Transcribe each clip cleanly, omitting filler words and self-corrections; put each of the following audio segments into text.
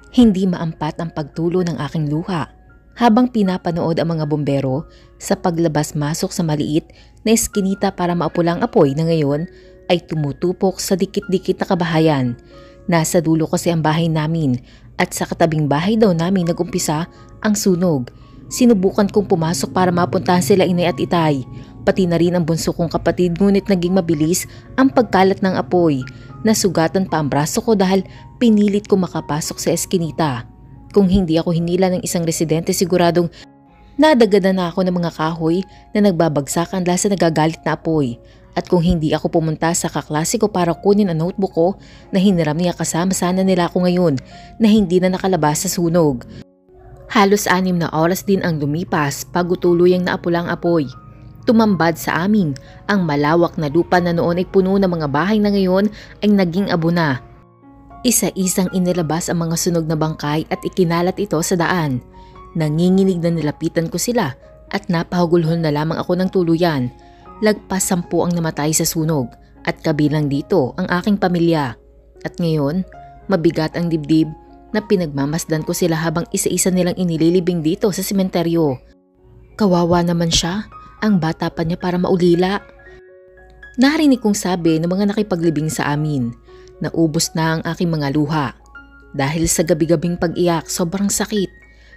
Hindi maampat ang pagtulo ng aking luha habang pinapanood ang mga bombero sa paglabas-masok sa maliit na eskinita para maapulang apoy na ngayon ay tumutupok sa dikit-dikit na kabahayan. Nasa dulo kasi ang bahay namin at sa katabing bahay daw namin nagumpisa ang sunog. Sinubukan kong pumasok para mapuntahan sila inay at itay, pati na rin ang bunso kong kapatid, ngunit naging mabilis ang pagkalat ng apoy. Nasugatan pa ang braso ko dahil pinilit ko makapasok sa eskinita. Kung hindi ako hinila ng isang residente, siguradong nadagadan na ako ng mga kahoy na nagbabagsakan dahil sa nagagalit na apoy. At kung hindi ako pumunta sa kaklase ko para kunin ang notebook ko na hiniram niya, kasama sana nila ako ngayon na hindi na nakalabas sa sunog. Halos 6 na oras din ang lumipas bago tuluyang naapulang apoy. Tumambad sa amin ang malawak na lupa na noon ay puno ng mga bahay na ngayon ay naging abo na. Isa-isang inilabas ang mga sunog na bangkay at ikinalat ito sa daan. Nanginginig na nilapitan ko sila at napahagulhol na lamang ako ng tuluyan. Lagpas 10 ang namatay sa sunog at kabilang dito ang aking pamilya. At ngayon, mabigat ang dibdib na pinagmamasdan ko sila habang isa-isa nilang inililibing dito sa sementeryo. Kawawa naman siya, ang bata pa niya para maulila. Narinig kong sabi ng mga nakipaglibing sa amin. Naubos na ang aking mga luha. Dahil sa gabi-gabing pag-iyak, sobrang sakit.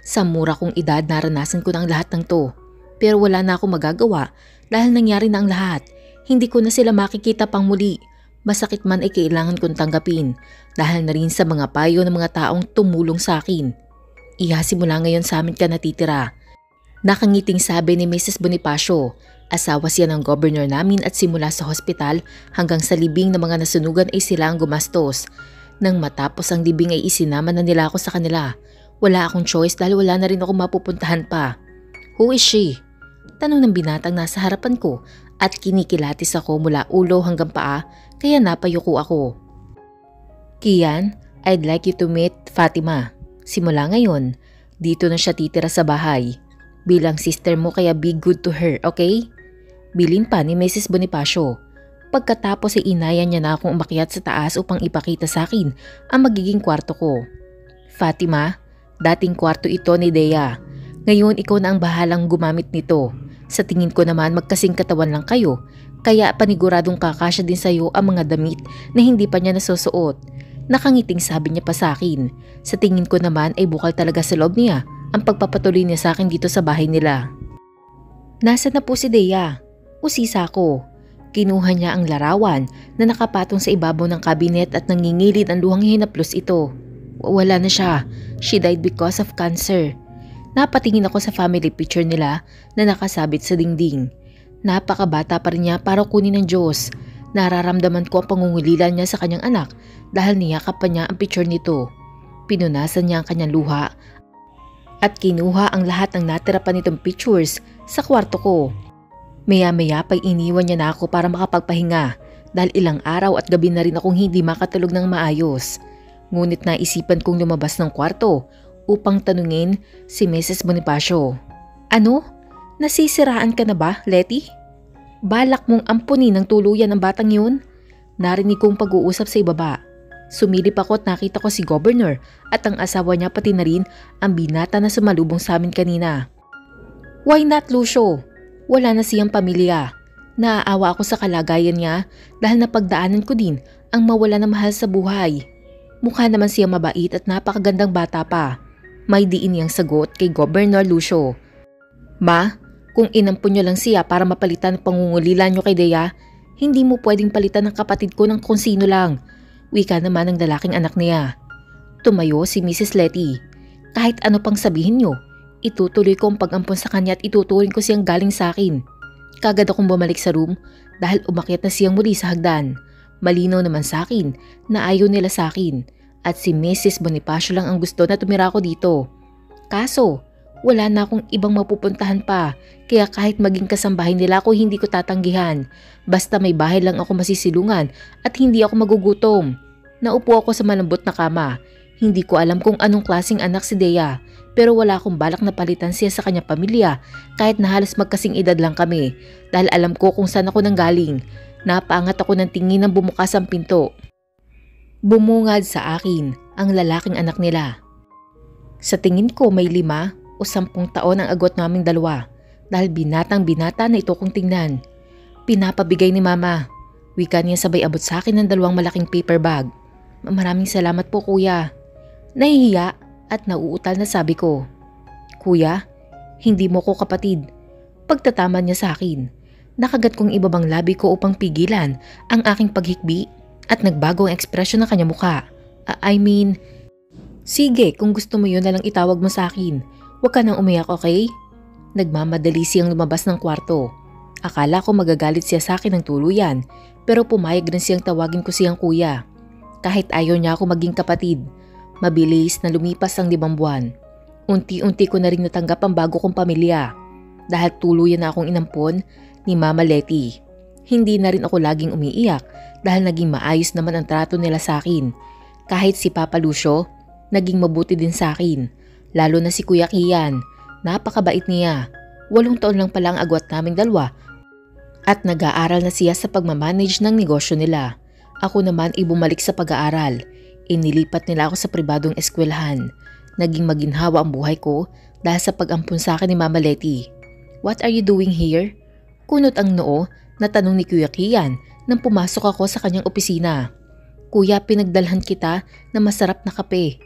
Sa mura kong edad, naranasan ko na ang lahat ng to. Pero wala na akong magagawa dahil nangyari na ang lahat. Hindi ko na sila makikita pang muli. Masakit man ay kailangan kong tanggapin dahil na rin sa mga payo ng mga taong tumulong sa akin. Simula ngayon sa amin ka natitira. Nakangiting sabi ni Mrs. Bonifacio. Asawa siya ng governor namin at simula sa hospital hanggang sa libing ng mga nasunugan ay sila ang gumastos. Nang matapos ang libing ay isinama na nila ako sa kanila. Wala akong choice dahil wala na rin ako mapupuntahan pa. Who is she? Tanong ng binatang nasa harapan ko at kinikilatis ako mula ulo hanggang paa kaya napayuko ako. Kian, I'd like you to meet Fatima. Simula ngayon, dito na siya titira sa bahay. Bilang sister mo kaya be good to her, okay? Bilin pa ni Mrs. Bonifacio. Pagkatapos ay inaya niya na akong umakyat sa taas upang ipakita sa akin ang magiging kwarto ko. Fatima, dating kwarto ito ni Dea. Ngayon ikaw na ang bahalang gumamit nito. Sa tingin ko naman magkasing katawan lang kayo, kaya paniguradong kakasya din sa iyo ang mga damit na hindi pa niya nasusuot. Nakangiting sabi niya pa sa akin. Sa tingin ko naman ay bukal talaga sa loob niya ang pagpapatuloy niya sa akin dito sa bahay nila. Nasaan na po si Dea? Usisa ko. Kinuha niya ang larawan na nakapatong sa ibabaw ng kabinet at nangingilid ang luhang hinaplos ito. Wala na siya. She died because of cancer. Napatingin ako sa family picture nila na nakasabit sa dingding. Napakabata pa rin niya para kunin ng Diyos. Nararamdaman ko ang pangungulila niya sa kanyang anak dahil niyakap pa niya ang picture nito. Pinunasan niya ang kanyang luha at kinuha ang lahat ng natira pa nitong pictures sa kwarto ko. Maya-maya pa'y iniwan niya na ako para makapagpahinga dahil ilang araw at gabi na rin akong hindi makatulog ng maayos. Ngunit naisipan kong lumabas ng kwarto upang tanungin si Mrs. Bonifacio. Ano? Nasisiraan ka na ba, Letty? Balak mong ampunin ng tuluyan ng batang yun? Narinig kong pag-uusap sa ibaba. Sumilip ako at nakita ko si Governor at ang asawa niya pati na rin ang binata na sumalubong sa amin kanina. Why not, Lucio? Wala na siyang pamilya. Naaawa ako sa kalagayan niya dahil napagdaanan ko din ang mawala na mahal sa buhay. Mukha naman siya mabait at napakagandang bata pa. May diin niyang sagot kay Governor Lucio. Ma, kung inampun niyo lang siya para mapalitan ang pangungulila niyo kay Dea, hindi mo pwedeng palitan ng kapatid ko ng kung sino lang. Wika naman ng lalaking anak niya. Tumayo si Mrs. Letty. Kahit ano pang sabihin niyo, itutuloy ko ang pag-ampon sa kanya at ituturing ko siyang galing sa akin. Kagad akong bumalik sa room dahil umakyat na siyang muli sa hagdan. Malinaw naman sa akin na ayaw nila sa akin at si Mrs. Bonifacio lang ang gusto na tumira ako dito. Kaso, wala na akong ibang mapupuntahan pa, kaya kahit maging kasambahay nila ako hindi ko tatanggihan. Basta may bahay lang ako masisilungan at hindi ako magugutom. Naupo ako sa malambot na kama. Hindi ko alam kung anong klaseng anak si Dea, pero wala akong balak na palitan siya sa kanyang pamilya kahit na halos magkasing edad lang kami dahil alam ko kung saan ako nanggaling. Napaangat ako ng tingin nang bumukas ang pinto. Bumungad sa akin ang lalaking anak nila. Sa tingin ko may 5 o 10 taon ang agwat naming dalawa dahil binatang-binata na ito kong tingnan. Pinapabigay ni mama. Wika niya sabay abot sa akin ng 2 malaking paper bag. Maraming salamat po kuya. Nahihiya at nauutal na sabi ko. Kuya, hindi mo ko kapatid. Pagtatama niya sa akin. Nakagat kong ibabang labi ko upang pigilan ang aking paghikbi at nagbago ang ekspresyon ng kanya mukha. Sige kung gusto mo yun na lang itawag mo sa akin. Huwag ka nang umiyak, okay? Nagmamadali siyang lumabas ng kwarto. Akala ko magagalit siya sa akin ng tuluyan pero pumayag rin siyang tawagin ko siyang kuya. Kahit ayaw niya ako maging kapatid. Mabilis na lumipas ang 5 buwan. Unti-unti ko na rin natanggap ang bago kong pamilya. Dahil tuluyan na akong inampon ni Mama Letty. Hindi na rin ako laging umiiyak dahil naging maayos naman ang trato nila sa akin. Kahit si Papa Lucio, naging mabuti din sa akin. Lalo na si Kuya Kian. Napakabait niya. 8 taon lang pala ang agwat naming dalawa at nag-aaral na siya sa pagmamanage ng negosyo nila. Ako naman ay bumalik sa pag-aaral. Inilipat nila ako sa pribadong eskwelahan. Naging maginhawa ang buhay ko dahil sa pag-ampun sa akin ni Mama Letty. What are you doing here? Kunot ang noo na tanong ni Kuya Kian nang pumasok ako sa kanyang opisina. Kuya, pinagdalhan kita na masarap na kape.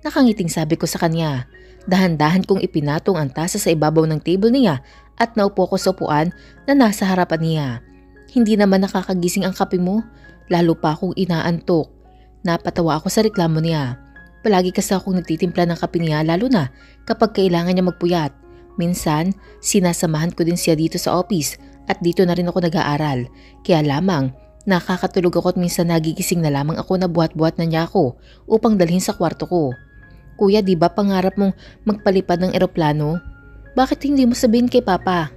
Nakangiting sabi ko sa kanya. Dahan-dahan kong ipinatong ang tasa sa ibabaw ng table niya at naupo ko sa upuan na nasa harapan niya. Hindi naman nakakagising ang kape mo, lalo pa akong inaantok. Napatawa ako sa reklamo niya. Palagi kasi akong nagtitimpla ng kape niya lalo na kapag kailangan niya magpuyat. Minsan, sinasamahan ko din siya dito sa office at dito na rin ako nag-aaral. Kaya lamang, nakakatulog ako at minsan nagigising na lamang ako na buhat-buhat na niya ako upang dalhin sa kwarto ko. Kuya, di ba pangarap mong magpalipad ng eroplano? Bakit hindi mo sabihin kay Papa?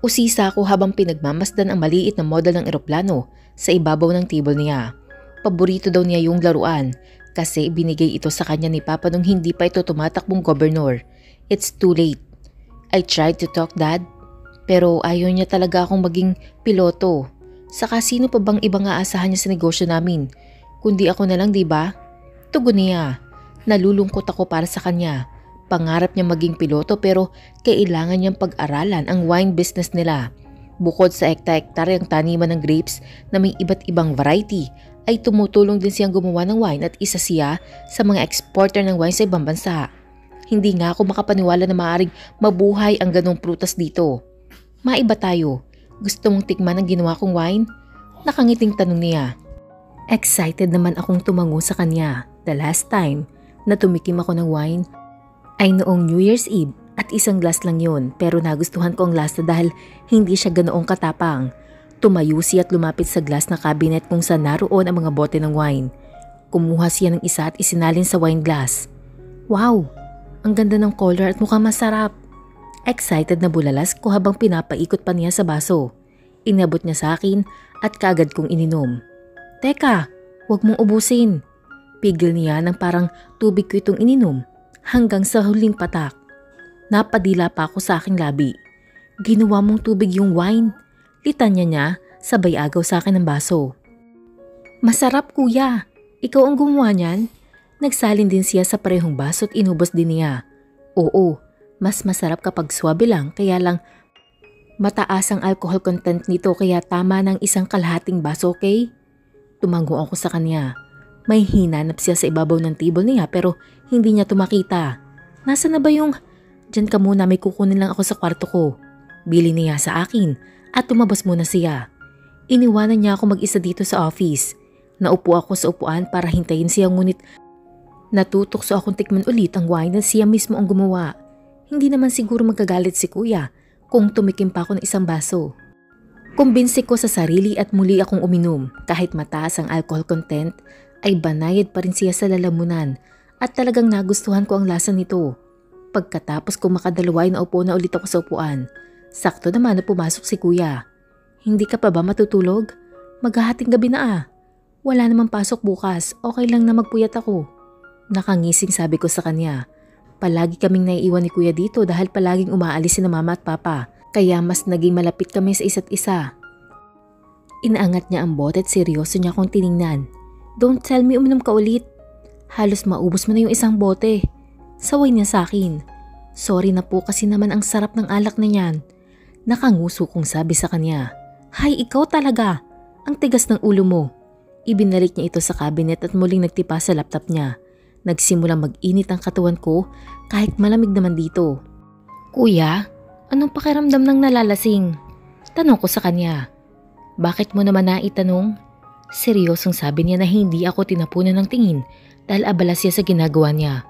Usisa ako habang pinagmamasdan ang maliit na model ng eroplano sa ibabaw ng table niya. Paborito daw niya yung laruan kasi binigay ito sa kanya ni Papa nung hindi pa ito tumatakbong gobernur. It's too late. I tried to talk Dad, pero ayaw niya talaga akong maging piloto. Saka sino pa bang ibang aasahan niya sa negosyo namin? Kundi ako na lang, di ba? Tugon niya. Nalulungkot ako para sa kanya. Pangarap niya maging piloto pero kailangan niyang pag-aralan ang wine business nila. Bukod sa ekta-ektaryang taniman ng grapes na may iba't ibang variety, ay tumutulong din siyang gumawa ng wine at isa siya sa mga exporter ng wine sa ibang bansa. Hindi nga ako makapaniwala na maaaring mabuhay ang ganong prutas dito. Maiba tayo. Gusto mong tikman ang ginawa kong wine? Nakangiting tanong niya. Excited naman akong tumango sa kanya. The last time na tumikim ako ng wine ay noong New Year's Eve at isang glass lang yun pero nagustuhan ko ang lasa dahil hindi siya ganoong katapang. Tumayo siya at lumapit sa glass na cabinet kung saan naroon ang mga bote ng wine. Kumuha siya ng isa at isinalin sa wine glass. Wow! Ang ganda ng color at mukhang masarap. Excited na bulalas ko habang pinapaikot pa niya sa baso. Inabot niya sa akin at kaagad kong ininom. Teka, huwag mong ubusin. Pigil niya nang parang tubig ko itong ininom hanggang sa huling patak. Napadila pa ako sa aking labi. Ginawa mong tubig yung wine. Litanya niya sabay agaw sa akin ng baso. Masarap kuya. Ikaw ang gumawa niyan? Nagsalin din siya sa parehong baso at inubos din niya. Oo, mas masarap kapag swabe lang kaya lang mataas ang alcohol content nito kaya tama ng 1/2 baso, okay? Tumango ako sa kanya. May hinanap siya sa ibabaw ng table niya pero hindi niya tumakita. Nasaan na ba yung... Diyan ka muna, may kukunin lang ako sa kwarto ko. Bili niya sa akin at tumabas muna siya. Iniwanan niya ako mag-isa dito sa office. Naupo ako sa upuan para hintayin siya ngunit natutokso akong tikman ulit ang wine na siya mismo ang gumawa. Hindi naman siguro magagalit si kuya kung tumikim pa ako ng 1 baso. Kumbinsi ko sa sarili at muli akong uminom. Kahit mataas ang alcohol content ay banayad pa rin siya sa lalamunan at talagang nagustuhan ko ang lasa nito. Pagkatapos ko makadalawa ay naupo na ulit ako sa upuan. Sakto naman na pumasok si kuya. Hindi ka pa ba matutulog? Maghahating gabi na ah. Wala namang pasok bukas, okay lang na magpuyat ako. Nakangising sabi ko sa kanya. Palagi kaming naiiwan ni kuya dito dahil palaging umaalis si mama at papa. Kaya mas naging malapit kami sa isa't isa. Inaangat niya ang bote at seryoso niya akong tiningnan. Don't tell me uminom ka ulit. Halos maubos mo na yung 1 bote. Saway niya sa akin. Sorry na po kasi naman ang sarap ng alak na yan. Nakanguso kong sabi sa kanya. Hay, ikaw talaga. Ang tigas ng ulo mo. Ibinalik niya ito sa cabinet at muling nagtipa sa laptop niya. Nagsimulang mag-init ang katawan ko kahit malamig naman dito. Kuya, anong pakiramdam ng nalalasing? Tanong ko sa kanya. Bakit mo naman naitanong? Seryosong sabi niya na hindi ako tinapunan ng tingin dahil abala siya sa ginagawa niya.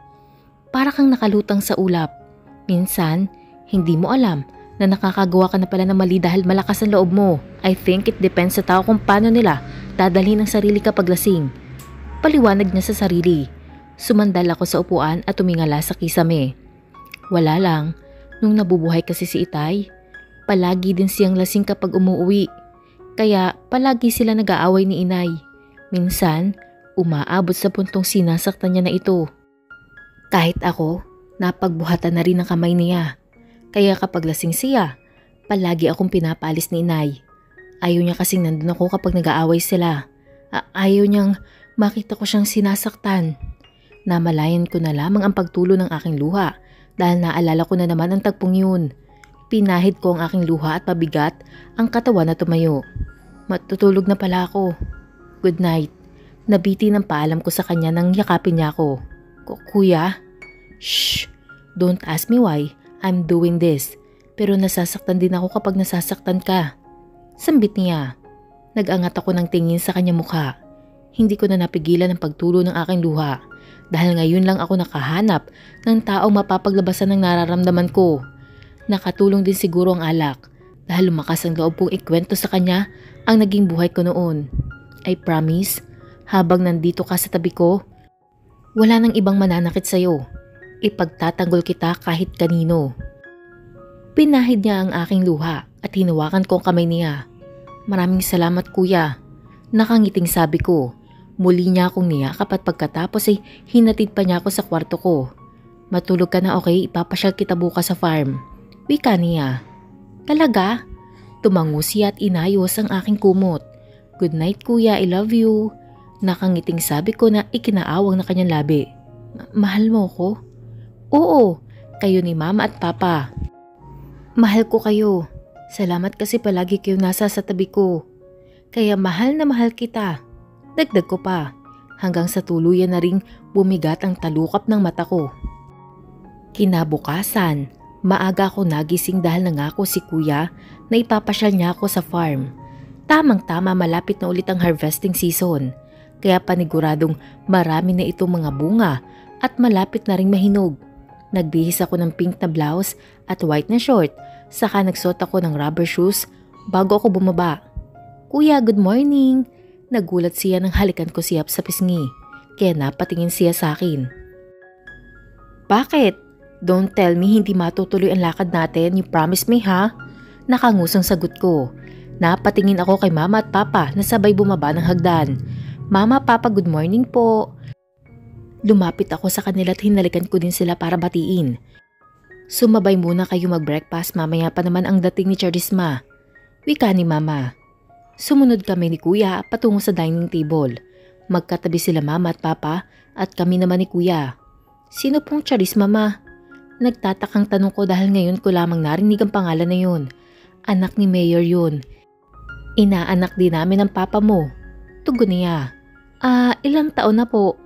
Para kang nakalutang sa ulap. Minsan, hindi mo alam na nakakagawa ka na pala ng mali dahil malakas ang loob mo. I think it depends sa tao kung paano nila dadalhin ang sarili kapag lasing. Paliwanag niya sa sarili. Sumandal ako sa upuan at tumingala sa kisame. Wala lang, nung nabubuhay kasi si Itay, palagi din siyang lasing kapag umuwi. Kaya palagi sila nag-aaway ni Inay. Minsan, umaabot sa puntong sinasaktan niya na ito. Kahit ako, napagbuhatan na rin ang kamay niya. Kaya kapag lasing siya, palagi akong pinapalis ni Inay. Ayaw niya kasing nandun ako kapag nag-aaway sila. Ayaw niyang makita ko siyang sinasaktan. Namalayan ko na lamang ang pagtulo ng aking luha dahil naalala ko na naman ang tagpong yun. Pinahid ko ang aking luha at pabigat ang katawan na tumayo. Matutulog na pala ako. Good night. Nabiti ng paalam ko sa kanya nang yakapin niya ako. Kuya? Shh! Don't ask me why I'm doing this. Pero nasasaktan din ako kapag nasasaktan ka. Sambit niya. Nag-angat ako ng tingin sa kanyang mukha. Hindi ko na napigilan ang pagtulo ng aking luha. Dahil ngayon lang ako nakahanap ng taong mapapaglabasan ng nararamdaman ko. Nakatulong din siguro ang alak dahil lumakas ang loob kong ikwento sa kanya ang naging buhay ko noon. I promise, habang nandito ka sa tabi ko, wala nang ibang mananakit sa'yo. Ipagtatanggol kita kahit kanino. Pinahid niya ang aking luha at hinawakan ko ang kamay niya. Maraming salamat kuya. Nakangiting sabi ko. Muli niya akong niyakap at pagkatapos ay hinatid pa niya ako sa kwarto ko. Matulog ka na, okay? Ipapasyal kita bukas sa farm. Wika niya. Talaga? Tumango siya at inayos ang aking kumot. Good night kuya, I love you. Nakangiting sabi ko na ikinaawang na kanyang labi. Mahal mo ko? Oo, kayo ni mama at papa. Mahal ko kayo. Salamat kasi palagi kayo nasa sa tabi ko. Kaya mahal na mahal kita. Dagdag ko pa, hanggang sa tuluyan na ring bumigat ang talukap ng mata ko. Kinabukasan, maaga ako nagising dahil nangako si kuya na ipapasyal niya ako sa farm. Tamang-tama malapit na ulit ang harvesting season, kaya paniguradong marami na itong mga bunga at malapit na ring mahinog. Nagbihis ako ng pink na blouse at white na short, saka nagsuot ako ng rubber shoes bago ako bumaba. Kuya, good morning! Nagulat siya nang halikan ko siya sa pisngi, kaya napatingin siya sa akin. Bakit? Don't tell me hindi matutuloy ang lakad natin, you promise me ha? Nakangusong sagot ko. Napatingin ako kay mama at papa na sabay bumaba ng hagdan. Mama, papa, good morning po. Lumapit ako sa kanila at hinalikan ko din sila para batiin. Sumabay muna kayo mag-breakfast, mamaya pa naman ang dating ni Charisma. Wika ni mama. Sumunod kami ni kuya patungo sa dining table. Magkatabi sila mama at papa at kami naman ni kuya. Sino pong Charisma ma? Nagtatakang tanong ko dahil ngayon ko lamang narinig ang pangalan na yun. Anak ni Mayor yun. Inaanak din namin ng papa mo. Tugon niya. Ilang taon na po?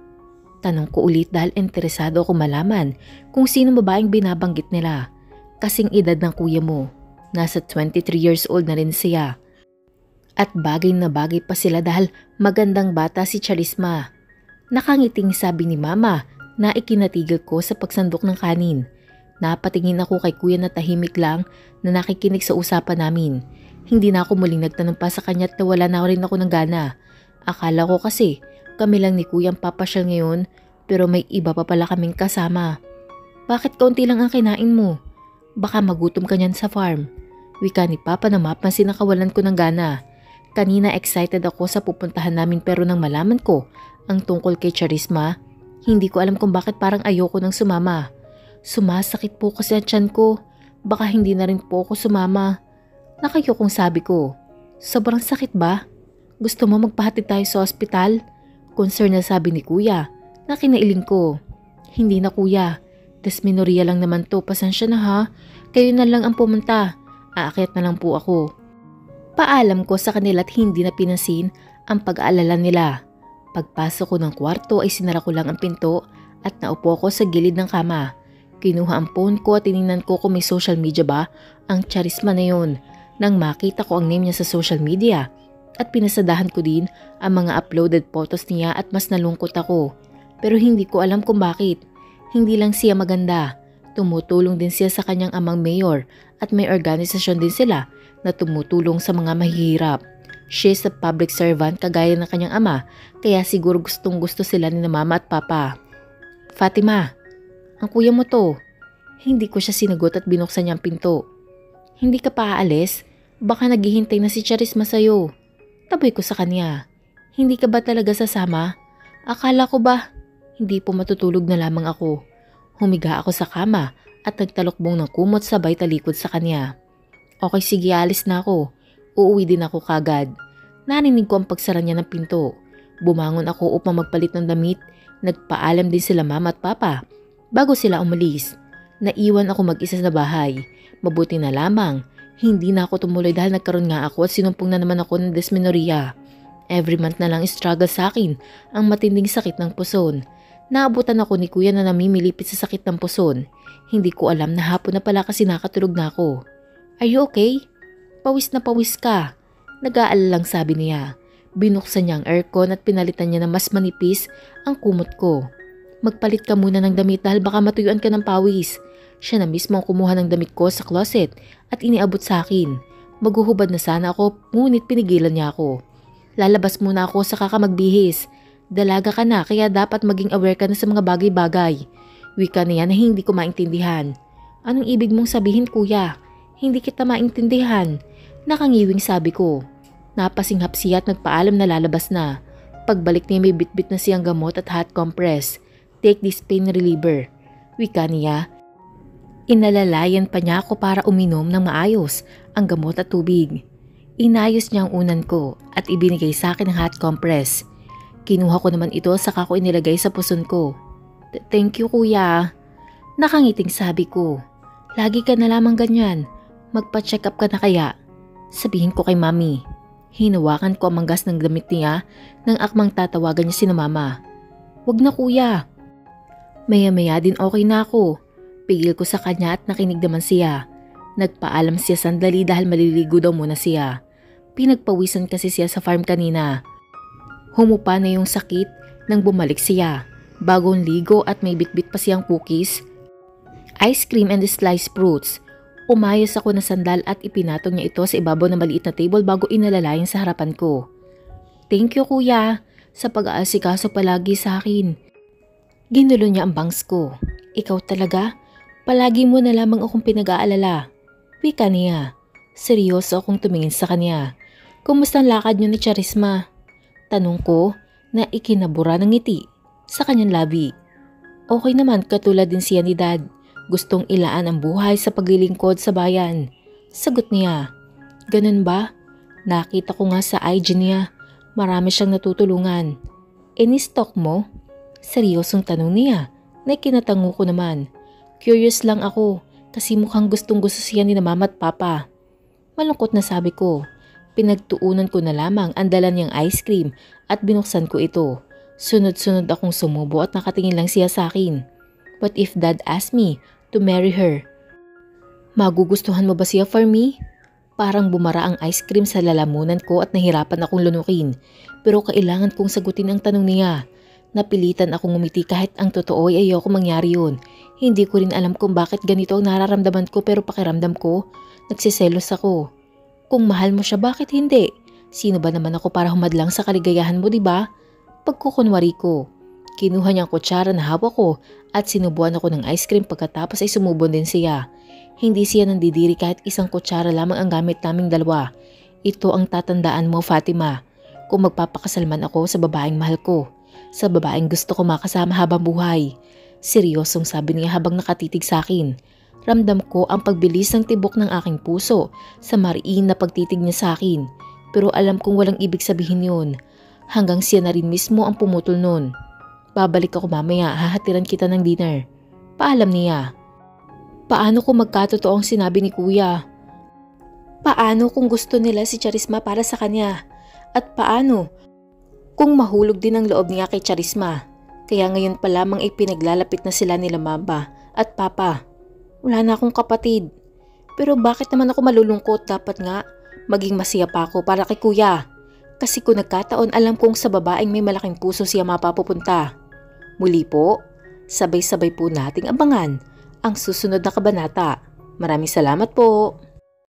Tanong ko ulit dahil interesado ako malaman kung sino babaeng binabanggit nila. Kasing edad ng kuya mo. Nasa 23 years old na rin siya. At bagay na bagay pa sila dahil magandang bata si Charisma. Nakangiting sabi ni mama na ikinatigil ko sa pagsandok ng kanin. Napatingin ako kay kuya na tahimik lang na nakikinig sa usapan namin. Hindi na ako muling nagtanong pa sa kanya at nawala na rin ako ng gana. Akala ko kasi kami lang ni kuya ang papasyal ngayon pero may iba pa pala kaming kasama. Bakit kaunti lang ang kinain mo? Baka magutom ka niyan sa farm. Wika ni papa na mapansin na kawalan ko ng gana. Kanina excited ako sa pupuntahan namin pero nang malaman ko ang tungkol kay Charisma, hindi ko alam kung bakit parang ayoko nang sumama. Sumasakit po kasi ang tiyan ko. Baka hindi na rin po ako sumama. Nakayokong sabi ko. Sobrang sakit ba? Gusto mo magpahatid tayo sa ospital? Concern na sabi ni kuya na kinailing ko. Hindi na kuya. Desmenoria lang naman to, pasensya na ha. Kayo na lang ang pumunta. Aakyat na lang po ako. Paalam ko sa kanila at hindi na pinansin ang pag-aalala nila. Pagpasok ko ng kwarto ay sinara ko lang ang pinto at naupo ko sa gilid ng kama. Kinuha ang phone ko at tinignan ko kung may social media ba ang charisma na yun. Nang makita ko ang name niya sa social media at pinasadahan ko din ang mga uploaded photos niya at mas nalungkot ako. Pero hindi ko alam kung bakit. Hindi lang siya maganda. Tumutulong din siya sa kanyang amang mayor at may organisasyon din sila na tumutulong sa mga mahihirap. Siya is a public servant kagaya ng kanyang ama, kaya siguro gustong gusto sila ni mama at papa. Fatima, ang kuya mo to. Hindi ko siya sinagot at binuksan niya ang pinto. Hindi ka pa aalis? Baka naghihintay na si Charisma sa'yo. Taboy ko sa kanya. Hindi ka ba talaga sasama? Akala ko ba? Hindi po matutulog na lamang ako. Humiga ako sa kama at nagtalokbong ng kumot sabay talikod sa kanya. Okay, sige, alis na ako. Uuwi din ako kagad. Narinig ko ang pagsara niya ng pinto. Bumangon ako upang magpalit ng damit. Nagpaalam din sila mama at papa. Bago sila umalis, naiwan ako mag-isa sa bahay. Mabuti na lamang, hindi na ako tumuloy dahil nagkaroon nga ako at sinumpong na naman ako ng dysmenorrhea. Every month na lang struggle sa akin ang matinding sakit ng puson. Naabutan ako ni kuya na namimilipit sa sakit ng puson. Hindi ko alam na hapon na pala kasi nakatulog na ako. Are you okay? Pawis na pawis ka. Nag-aalala lang sabi niya. Binuksan niya ang aircon at pinalitan niya na mas manipis ang kumot ko. Magpalit ka muna ng damit dahil baka matuyuan ka ng pawis. Siya na mismo ang kumuha ng damit ko sa closet at iniabot sa akin. Maghuhubad na sana ako ngunit pinigilan niya ako. Lalabas muna ako saka ka magbihis. Dalaga ka na kaya dapat maging aware ka na sa mga bagay-bagay. Wika niya na hindi ko maintindihan. Anong ibig mong sabihin kuya? Hindi kita maintindihan. Nakangiwing sabi ko. Napasinghap siya at nagpaalam na lalabas na. Pagbalik niya may bitbit na siyang gamot at hot compress. Take this pain reliever. Wika niya. Inalalayan pa niya ako para uminom ng maayos ang gamot at tubig. Inayos niya ang unan ko at ibinigay sa akin ang hot compress. Kinuha ko naman ito saka ko inilagay sa puson ko. Thank you kuya. Nakangiting sabi ko. Lagi ka na lamang ganyan. Magpa-check up ka na kaya? Sabihin ko kay mami. Hinawakan ko ang manggas ng damit niya nang akmang tatawagan niya si mama. Wag na kuya. Maya-maya din okay na ako. Pigil ko sa kanya at nakinig naman siya. Nagpaalam siya sandali dahil maliligo daw muna siya. Pinagpawisan kasi siya sa farm kanina. Humupa na yung sakit nang bumalik siya. Bagong ligo at may bitbit pa siyang cookies, ice cream and sliced fruits. Umayos ako na sandal at ipinatong niya ito sa ibabaw ng maliit na table bago inalalayan sa harapan ko. Thank you kuya sa pag-aasikaso palagi sa akin. Ginulo niya ang bangs ko. Ikaw talaga? Palagi mo na lamang akong pinag-aalala. Wika niya. Seryoso akong tumingin sa kanya. Kumusta ang lakad niyo ni Charisma? Tanong ko na ikinabura ng ngiti sa kanyang labi. Okay naman katulad din siya ni Dad. Gustong ilaan ang buhay sa paglilingkod sa bayan. Sagot niya. Ganun ba? Nakita ko nga sa IG niya. Marami siyang natutulungan. Ini-stalk mo? Seryosong tanong niya na ikinatango ko naman. Curious lang ako kasi mukhang gustong gusto siya ni na mama at papa. Malungkot na sabi ko. Pinagtuunan ko na lamang ang dala niyang ice cream at binuksan ko ito. Sunod-sunod akong sumubo at nakatingin lang siya sa akin. What if Dad asked me to marry her? Magugustuhan mo ba siya for me? Parang bumara ang ice cream sa lalamunan ko at nahirapan akong lunukin. Pero kailangan kong sagutin ang tanong niya. Napilitan akong ngumiti kahit ang totoo ay ayoko mangyari yun. Hindi ko rin alam kung bakit ganito ang nararamdaman ko pero pakiramdam ko, nagsiselos ako. Kung mahal mo siya, bakit hindi? Sino ba naman ako para humadlang sa kaligayahan mo, diba? Pagkukunwari ko. Kinuha niya ang kutsara na hawak ko at sinubuan ako ng ice cream pagkatapos ay sumubon din siya. Hindi siya nandidiri kahit isang kutsara lamang ang gamit naming dalawa. Ito ang tatandaan mo, Fatima. Kung magpapakasal man ako sa babaeng mahal ko. Sa babaeng gusto ko makasama habang buhay. Seryosong sabi niya habang nakatitig sa akin. Ramdam ko ang pagbilis ng tibok ng aking puso sa mariin na pagtitig niya sa akin. Pero alam kong walang ibig sabihin yun. Hanggang siya na rin mismo ang pumutol nun. Babalik ako mamaya, hahatiran kita ng dinner. Paalam niya. Paano kung magkatotoo ang sinabi ni kuya? Paano kung gusto nila si Charisma para sa kanya? At paano kung mahulog din ang loob niya kay Charisma? Kaya ngayon pa lamang ay pinaglalapit na sila nila mama at papa. Wala na akong kapatid. Pero bakit naman ako malulungkot? Dapat nga maging masaya pa ako para kay kuya. Kasi kung nagkataon alam kong sa babaeng may malaking puso siya mapapupunta. Muli po, sabay-sabay po nating abangan ang susunod na kabanata. Maraming salamat po.